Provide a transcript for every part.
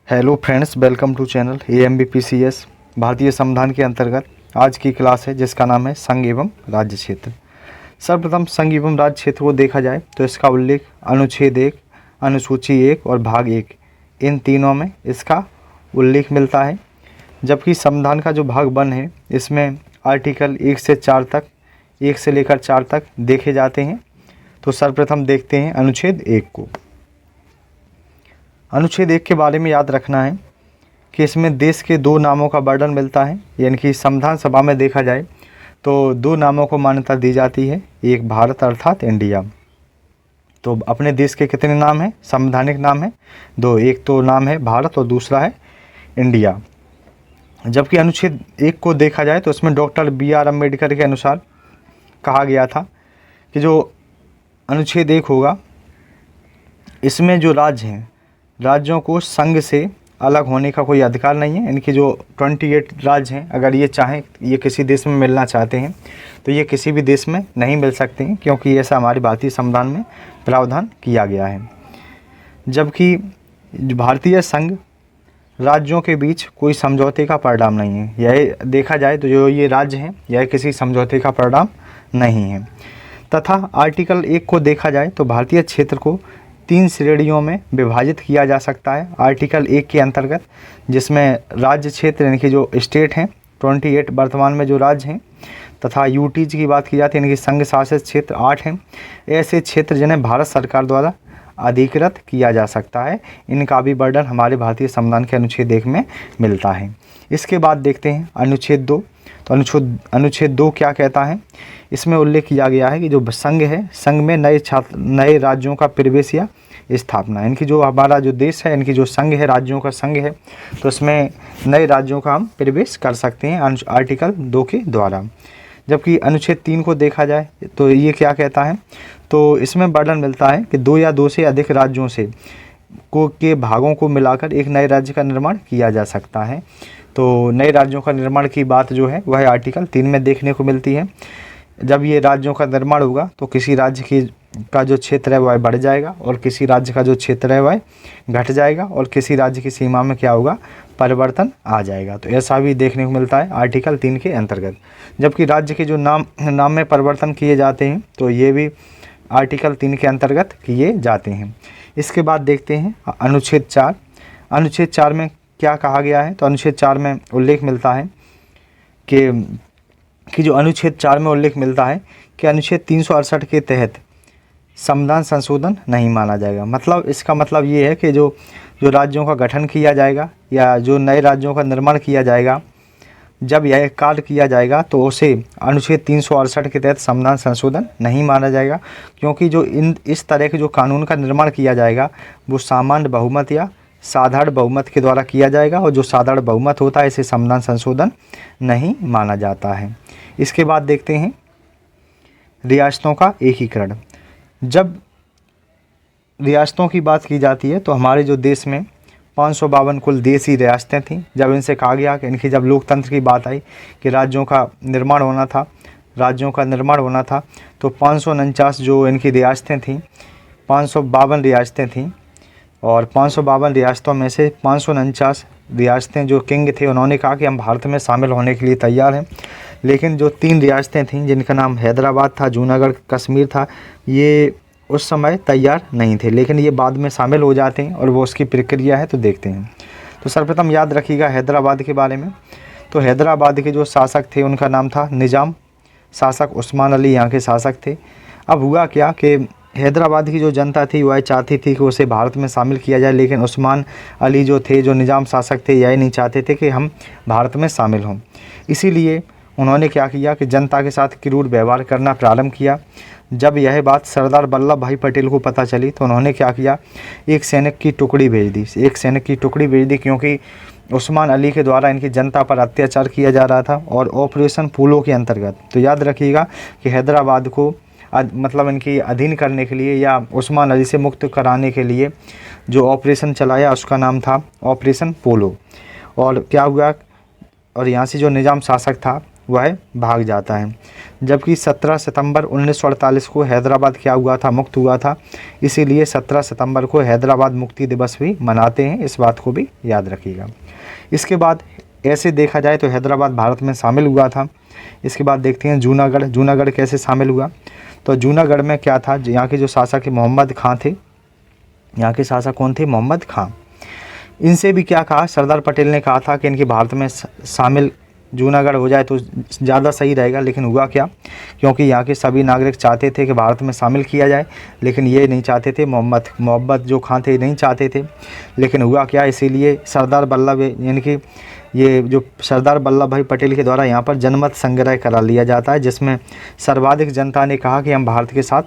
Hello friends, welcome to channel AMBPCS। भारतीय संविधान के अंतर्गत आज की क्लास है जिसका नाम है संघ एवं राज्य क्षेत्र। सर्वप्रथम संघ एवं राज्य क्षेत्र को देखा जाए तो इसका उल्लेख अनुच्छेद 1, अनुसूची 1 और भाग 1 इन तीनों में इसका उल्लेख मिलता है। जबकि संविधान का जो भाग 1 है इसमें आर्टिकल 1 से 4 तक, 1 से लेकर 4 तक देखे जाते हैं। तो सर्वप्रथम देखते हैं अनुच्छेद 1 को। अनुच्छेद 1 के बारे में याद रखना है कि इसमें देश के 2 नामों का वर्णन मिलता है, यानी कि संविधान सभा में देखा जाए तो 2 नामों को मान्यता दी जाती है, एक भारत अर्थात इंडिया। तो अपने देश के कितने नाम हैं? संवैधानिक नाम है 2, एक तो नाम है भारत और दूसरा है इंडिया। जबकि अनुच्छेद 1 को देखा जाए तो इसमें डॉक्टर BR अम्बेडकर के अनुसार कहा गया था कि जो अनुच्छेद 1 होगा इसमें जो राज्य हैं, राज्यों को संघ से अलग होने का कोई अधिकार नहीं है। इनके जो 28 राज्य हैं, अगर ये चाहें, ये किसी देश में मिलना चाहते हैं तो ये किसी भी देश में नहीं मिल सकते हैं, क्योंकि ऐसा हमारे भारतीय संविधान में प्रावधान किया गया है। जबकि भारतीय संघ राज्यों के बीच कोई समझौते का परिणाम नहीं है। यह देखा जाए तो जो ये राज्य हैं यह किसी समझौते का परिणाम नहीं है। तथा आर्टिकल 1 को देखा जाए तो भारतीय क्षेत्र को 3 श्रेणियों में विभाजित किया जा सकता है आर्टिकल 1 के अंतर्गत, जिसमें राज्य क्षेत्र यानी कि जो स्टेट हैं 28 वर्तमान में जो राज्य हैं, तथा यूटीज की बात की जाती है यानी कि संघ शासित क्षेत्र 8 हैं। ऐसे क्षेत्र जिन्हें भारत सरकार द्वारा अधिकृत किया जा सकता है, इनका भी वर्णन हमारे भारतीय संविधान के अनुच्छेद 1 में मिलता है। इसके बाद देखते हैं अनुच्छेद 2। तो अनुच्छेद 2 क्या कहता है? इसमें उल्लेख किया गया है कि जो संघ है, संघ में नए राज्यों का प्रवेश या स्थापना, इनकी जो हमारा जो देश है, इनकी जो संघ है, राज्यों का संघ है, तो इसमें नए राज्यों का हम प्रवेश कर सकते हैं आर्टिकल 2 के द्वारा। जबकि अनुच्छेद 3 को देखा जाए तो ये क्या कहता है? तो इसमें वर्णन मिलता है कि 2 या 2 से अधिक राज्यों से के भागों को मिलाकर एक नए राज्य का निर्माण किया जा सकता है। तो नए राज्यों का निर्माण की बात जो है वह आर्टिकल 3 में देखने को मिलती है। जब ये राज्यों का निर्माण होगा तो किसी राज्य का जो क्षेत्र है वह बढ़ जाएगा और किसी राज्य का जो क्षेत्र है वह घट जाएगा और किसी राज्य की सीमा में क्या होगा? परिवर्तन आ जाएगा। तो ऐसा भी देखने को मिलता है आर्टिकल 3 के अंतर्गत। जबकि राज्य के जो नाम में परिवर्तन किए जाते हैं तो ये भी आर्टिकल 3 के अंतर्गत किए जाते हैं। इसके बाद देखते हैं अनुच्छेद 4। अनुच्छेद 4 में क्या कहा गया है? तो अनुच्छेद 4 में उल्लेख मिलता है कि जो अनुच्छेद 4 में उल्लेख मिलता है कि अनुच्छेद 368 के तहत संविधान संशोधन नहीं माना जाएगा। मतलब इसका मतलब ये है कि जो राज्यों का गठन किया जाएगा या जो नए राज्यों का निर्माण किया जाएगा, जब यह कार्य किया जाएगा तो उसे अनुच्छेद 368 के तहत संविधान संशोधन नहीं माना जाएगा, क्योंकि जो इस तरह के जो कानून का निर्माण किया जाएगा वो सामान्य बहुमत या साधारण बहुमत के द्वारा किया जाएगा, और जो साधारण बहुमत होता है इसे संविधान संशोधन नहीं माना जाता है। इसके बाद देखते हैं रियासतों का एकीकरण। जब रियासतों की बात की जाती है तो हमारे जो देश में 552 कुल देशी रियासतें थीं। जब इनसे कहा गया कि इनकी जब लोकतंत्र की बात आई कि राज्यों का निर्माण होना था तो 549 जो इनकी रियासतें थीं, 552 रियासतें थीं, और 552 रियासतों में से 549 रियासतें जो किंग थे उन्होंने कहा कि हम भारत में शामिल होने के लिए तैयार हैं। लेकिन जो 3 रियासतें थीं जिनका नाम हैदराबाद था, जूनागढ़, कश्मीर था, ये उस समय तैयार नहीं थे, लेकिन ये बाद में शामिल हो जाते हैं और वो उसकी प्रक्रिया है। तो देखते हैं। तो सर्वप्रथम याद रखिएगा हैदराबाद के बारे में। तो हैदराबाद के जो शासक थे उनका नाम था निज़ाम। शासक उस्मान अली यहाँ के शासक थे। अब हुआ क्या कि हैदराबाद की जो जनता थी वह चाहती थी कि उसे भारत में शामिल किया जाए, लेकिन उस्मान अली जो थे, जो निज़ाम शासक थे, यह नहीं चाहते थे कि हम भारत में शामिल हों। इसीलिए उन्होंने क्या किया कि जनता के साथ क्रूर व्यवहार करना प्रारंभ किया। जब यह बात सरदार वल्लभ भाई पटेल को पता चली तो उन्होंने क्या किया? एक सैनिक की टुकड़ी भेज दी, क्योंकि उस्मान अली के द्वारा इनकी जनता पर अत्याचार किया जा रहा था और ऑपरेशन पोलो के अंतर्गत। तो याद रखिएगा कि हैदराबाद को मतलब इनकी अधीन करने के लिए या उस्मान अली से मुक्त कराने के लिए जो ऑपरेशन चलाया उसका नाम था ऑपरेशन पोलो। और क्या हुआ? और यहाँ से जो निज़ाम शासक था वह भाग जाता है। जबकि 17 सितंबर 1948 को हैदराबाद क्या हुआ था, मुक्त हुआ था, इसीलिए 17 सितंबर को हैदराबाद मुक्ति दिवस भी मनाते हैं, इस बात को भी याद रखिएगा। इसके बाद ऐसे देखा जाए तो हैदराबाद भारत में शामिल हुआ था। इसके बाद देखते हैं जूनागढ़। जूनागढ़ कैसे शामिल हुआ, तो जूनागढ़ में क्या था, यहाँ के जो शासक मोहम्मद खां थे, यहाँ के शासक कौन थे, मोहम्मद खां। इनसे भी क्या कहा, सरदार पटेल ने कहा था कि इनकी भारत में शामिल जूनागढ़ हो जाए तो ज़्यादा सही रहेगा, लेकिन हुआ क्या, क्योंकि यहाँ के सभी नागरिक चाहते थे कि भारत में शामिल किया जाए, लेकिन ये नहीं चाहते थे, मोहम्मद जो खां थे नहीं चाहते थे। लेकिन हुआ क्या, इसीलिए सरदार वल्लभ यानी कि ये जो सरदार वल्लभ भाई पटेल के द्वारा यहाँ पर जनमत संग्रह करा लिया जाता है, जिसमें सर्वाधिक जनता ने कहा कि हम भारत के साथ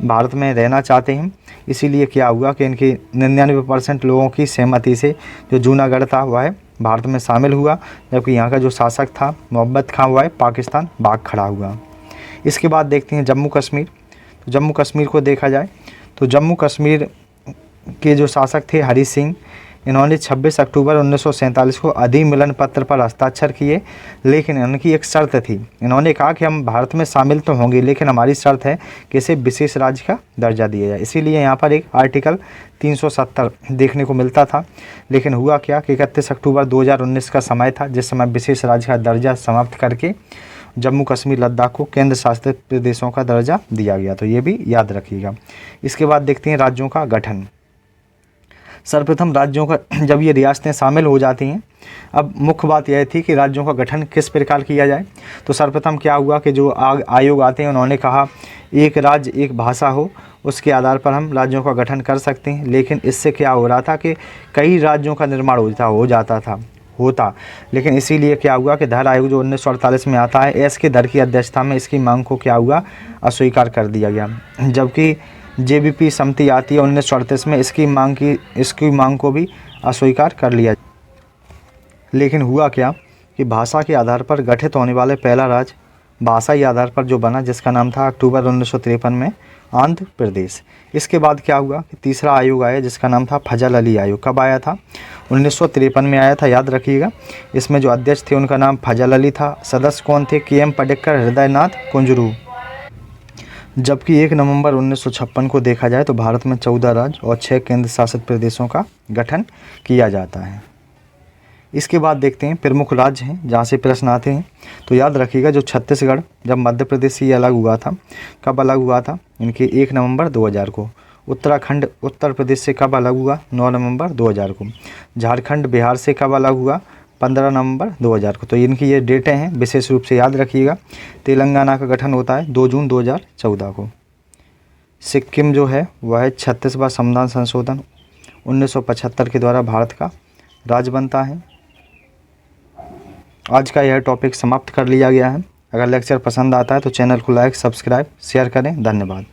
भारत में रहना चाहते हैं। इसीलिए क्या हुआ कि इनकी 99% लोगों की सहमति से जो जूनागढ़ था वह भारत में शामिल हुआ, जबकि यहाँ का जो शासक था मोहम्मद खां वह पाकिस्तान भाग खड़ा हुआ। इसके बाद देखते हैं जम्मू कश्मीर। तो जम्मू कश्मीर को देखा जाए तो जम्मू कश्मीर के जो शासक थे हरी सिंह, इन्होंने 26 अक्टूबर 1947 को अधिमिलन पत्र पर हस्ताक्षर किए, लेकिन इनकी एक शर्त थी। इन्होंने कहा कि हम भारत में शामिल तो होंगे, लेकिन हमारी शर्त है कि इसे विशेष राज्य का दर्जा दिया जाए। इसीलिए यहाँ पर एक आर्टिकल 370 देखने को मिलता था। लेकिन हुआ क्या कि 31 अक्टूबर 2019 का समय था, जिस समय विशेष राज्य का दर्जा समाप्त करके जम्मू कश्मीर लद्दाख को केंद्र शासित प्रदेशों का दर्जा दिया गया। तो ये भी याद रखिएगा। इसके बाद देखते हैं राज्यों का गठन। सर्वप्रथम राज्यों का जब ये रियासतें शामिल हो जाती हैं, अब मुख्य बात यह थी कि राज्यों का गठन किस प्रकार किया जाए। तो सर्वप्रथम क्या हुआ कि जो आयोग आते हैं उन्होंने कहा एक राज्य एक भाषा हो, उसके आधार पर हम राज्यों का गठन कर सकते हैं। लेकिन इससे क्या हो रहा था कि कई राज्यों का निर्माण होता, लेकिन इसीलिए क्या हुआ कि धर आयोग जो 1948 में आता है, एस के धर की अध्यक्षता में इसकी मांग को क्या हुआ, अस्वीकार कर दिया गया। जबकि जेबीपी समिति आती है 1938 में, इसकी मांग को भी अस्वीकार कर लिया। लेकिन हुआ क्या कि भाषा के आधार पर गठित होने वाले पहला राज्य भाषाई आधार पर जो बना, जिसका नाम था अक्टूबर 1953 में आंध्र प्रदेश। इसके बाद क्या हुआ कि तीसरा आयोग आया, जिसका नाम था फजल अली आयोग। कब आया था, 1953 में आया था, याद रखिएगा। इसमें जो अध्यक्ष थे उनका नाम फजल अली था। सदस्य कौन थे, KM पडिक्कर, हृदयनाथ कुंजरू। जबकि 1 नवंबर 1956 को देखा जाए तो भारत में 14 राज्य और 6 केंद्र शासित प्रदेशों का गठन किया जाता है। इसके बाद देखते हैं प्रमुख राज्य हैं जहाँ से प्रश्न आते हैं। तो याद रखिएगा जो छत्तीसगढ़ जब मध्य प्रदेश से अलग हुआ था, कब अलग हुआ था, इनके 1 नवंबर 2000 को। उत्तराखंड उत्तर प्रदेश से कब अलग हुआ, 9 नवंबर 2000 को। झारखंड बिहार से कब अलग हुआ, 15 नवंबर 2000 को। तो इनकी ये डेटें हैं, विशेष रूप से याद रखिएगा। तेलंगाना का गठन होता है 2 जून 2014 को। सिक्किम जो है वह है 36वां संविधान संशोधन 1975 के द्वारा भारत का राज्य बनता है। आज का यह टॉपिक समाप्त कर लिया गया है। अगर लेक्चर पसंद आता है तो चैनल को लाइक, सब्सक्राइब, शेयर करें। धन्यवाद।